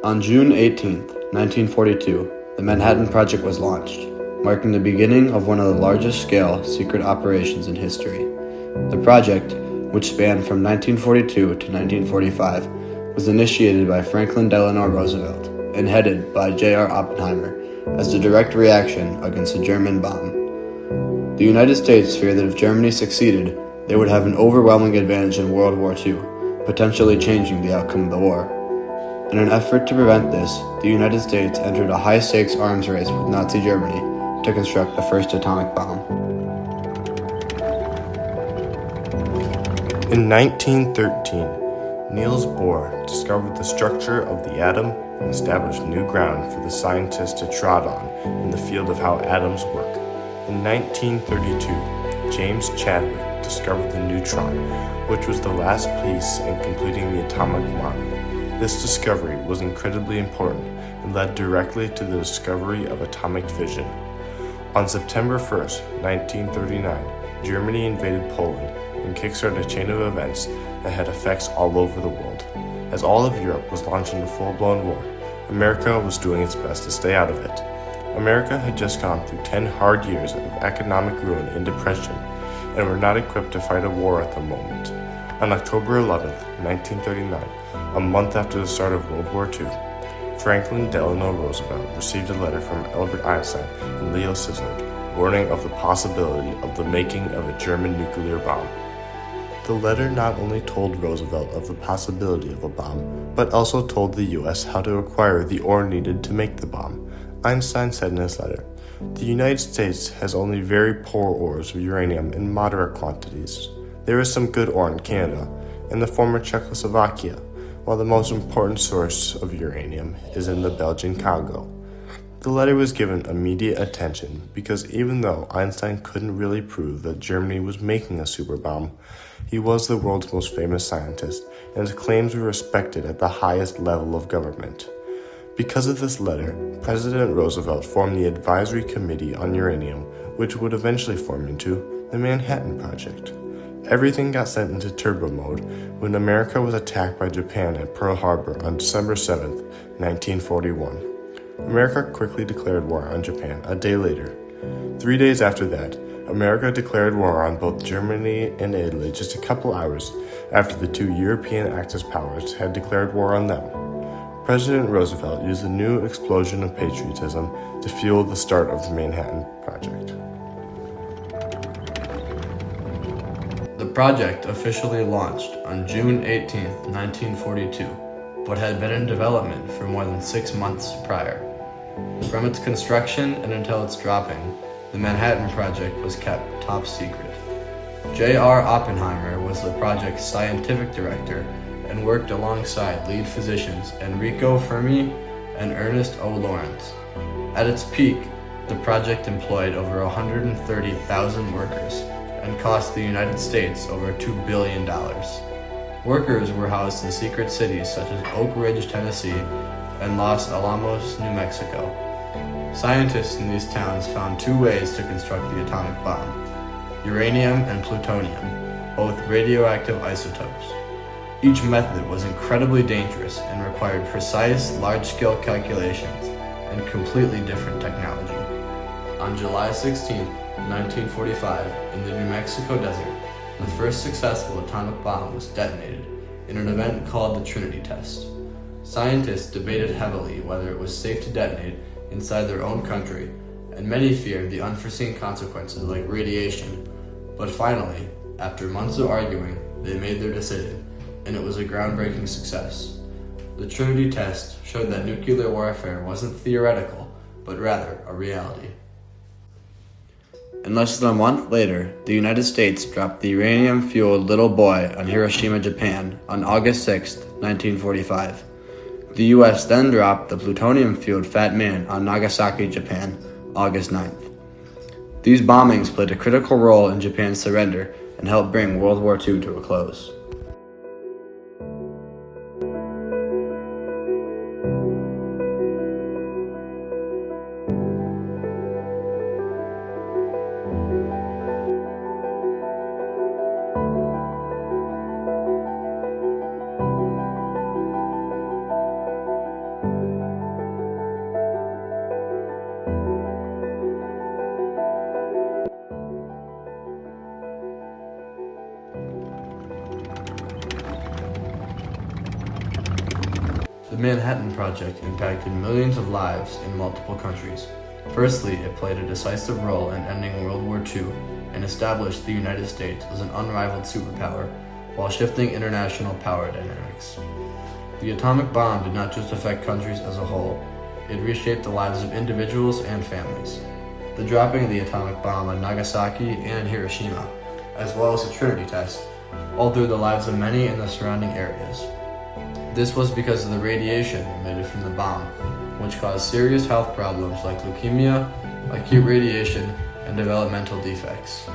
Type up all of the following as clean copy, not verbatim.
On June 18, 1942, the Manhattan Project was launched, marking the beginning of one of the largest-scale secret operations in history. The project, which spanned from 1942 to 1945, was initiated by Franklin Delano Roosevelt and headed by J.R. Oppenheimer as a direct reaction against a German bomb. The United States feared that if Germany succeeded, they would have an overwhelming advantage in World War II, potentially changing the outcome of the war. In an effort to prevent this, the United States entered a high-stakes arms race with Nazi Germany to construct the first atomic bomb. In 1913, Niels Bohr discovered the structure of the atom and established new ground for the scientists to trod on in the field of how atoms work. In 1932, James Chadwick discovered the neutron, which was the last piece in completing the atomic bomb. This discovery was incredibly important and led directly to the discovery of atomic fission. On September 1, 1939, Germany invaded Poland and kickstarted a chain of events that had effects all over the world. As all of Europe was launching a full-blown war, America was doing its best to stay out of it. America had just gone through 10 hard years of economic ruin and depression, and were not equipped to fight a war at the moment. On October 11, 1939, a month after the start of World War II, Franklin Delano Roosevelt received a letter from Albert Einstein and Leo Szilard warning of the possibility of the making of a German nuclear bomb. The letter not only told Roosevelt of the possibility of a bomb, but also told the U.S. how to acquire the ore needed to make the bomb. Einstein said in his letter, "The United States has only very poor ores of uranium in moderate quantities. There is some good ore in Canada and the former Czechoslovakia, while the most important source of uranium is in the Belgian Congo." The letter was given immediate attention because even though Einstein couldn't really prove that Germany was making a super bomb, he was the world's most famous scientist, and his claims were respected at the highest level of government. Because of this letter, President Roosevelt formed the Advisory Committee on Uranium, which would eventually form into the Manhattan Project. Everything got sent into turbo mode when America was attacked by Japan at Pearl Harbor on December 7, 1941. America quickly declared war on Japan a day later. 3 days after that, America declared war on both Germany and Italy just a couple hours after the two European Axis powers had declared war on them. President Roosevelt used the new explosion of patriotism to fuel the start of the Manhattan Project. The project officially launched on June 18, 1942, but had been in development for more than 6 months prior. From its construction and until its dropping, the Manhattan Project was kept top secret. J.R. Oppenheimer was the project's scientific director and worked alongside lead physicians Enrico Fermi and Ernest O. Lawrence. At its peak, the project employed over 130,000 workers and cost the United States over $2 billion. Workers were housed in secret cities such as Oak Ridge, Tennessee, and Los Alamos, New Mexico. Scientists in these towns found two ways to construct the atomic bomb: uranium and plutonium, both radioactive isotopes. Each method was incredibly dangerous and required precise, large-scale calculations and completely different technology. On July 16, 1945, in the New Mexico desert, the first successful atomic bomb was detonated in an event called the Trinity Test. Scientists debated heavily whether it was safe to detonate inside their own country, and many feared the unforeseen consequences like radiation. But finally, after months of arguing, they made their decision, and it was a groundbreaking success. The Trinity Test showed that nuclear warfare wasn't theoretical, but rather a reality. And less than a month later, the United States dropped the uranium-fueled Little Boy on Hiroshima, Japan on August 6, 1945. The U.S. then dropped the plutonium-fueled Fat Man on Nagasaki, Japan, August 9th. These bombings played a critical role in Japan's surrender and helped bring World War II to a close. Manhattan Project impacted millions of lives in multiple countries. Firstly, it played a decisive role in ending World War II and established the United States as an unrivaled superpower while shifting international power dynamics. The atomic bomb did not just affect countries as a whole, it reshaped the lives of individuals and families. The dropping of the atomic bomb on Nagasaki and Hiroshima, as well as the Trinity test, altered the lives of many in the surrounding areas. This was because of the radiation emitted from the bomb, which caused serious health problems like leukemia, acute radiation, and developmental defects.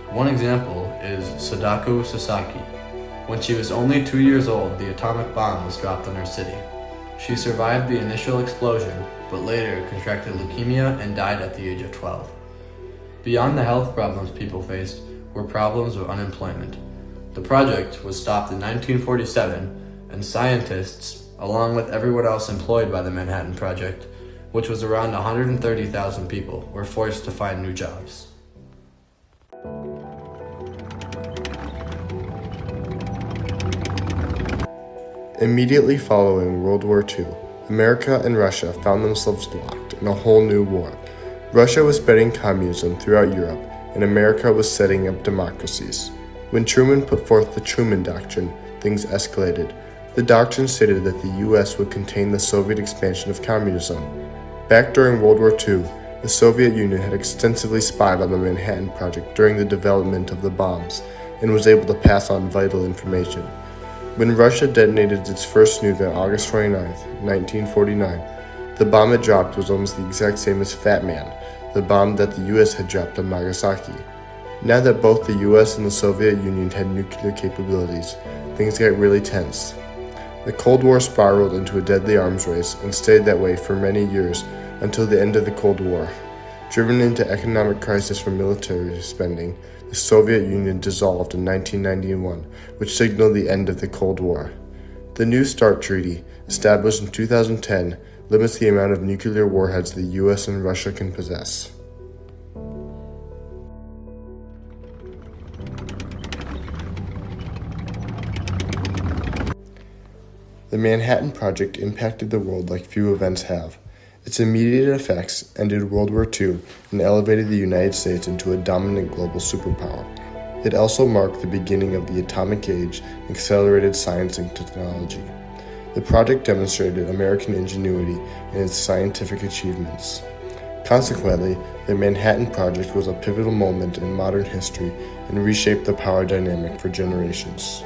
One example is Sadako Sasaki. When she was only 2 years old, the atomic bomb was dropped on her city. She survived the initial explosion, but later contracted leukemia and died at the age of 12. Beyond the health problems people faced were problems of unemployment. The project was stopped in 1947, and scientists, along with everyone else employed by the Manhattan Project, which was around 130,000 people, were forced to find new jobs. Immediately following World War II, America and Russia found themselves locked in a whole new war. Russia was spreading communism throughout Europe, and America was setting up democracies. When Truman put forth the Truman Doctrine, things escalated. The doctrine stated that the U.S. would contain the Soviet expansion of communism. Back during World War II, the Soviet Union had extensively spied on the Manhattan Project during the development of the bombs, and was able to pass on vital information. When Russia detonated its first nuke on August 29, 1949, the bomb it dropped was almost the exact same as Fat Man, the bomb that the U.S. had dropped on Nagasaki. Now that both the U.S. and the Soviet Union had nuclear capabilities, things got really tense. The Cold War spiraled into a deadly arms race and stayed that way for many years until the end of the Cold War. Driven into economic crisis from military spending, the Soviet Union dissolved in 1991, which signaled the end of the Cold War. The New START Treaty, established in 2010, limits the amount of nuclear warheads the U.S. and Russia can possess. The Manhattan Project impacted the world like few events have. Its immediate effects ended World War II and elevated the United States into a dominant global superpower. It also marked the beginning of the atomic age and accelerated science and technology. The project demonstrated American ingenuity in its scientific achievements. Consequently, the Manhattan Project was a pivotal moment in modern history and reshaped the power dynamic for generations.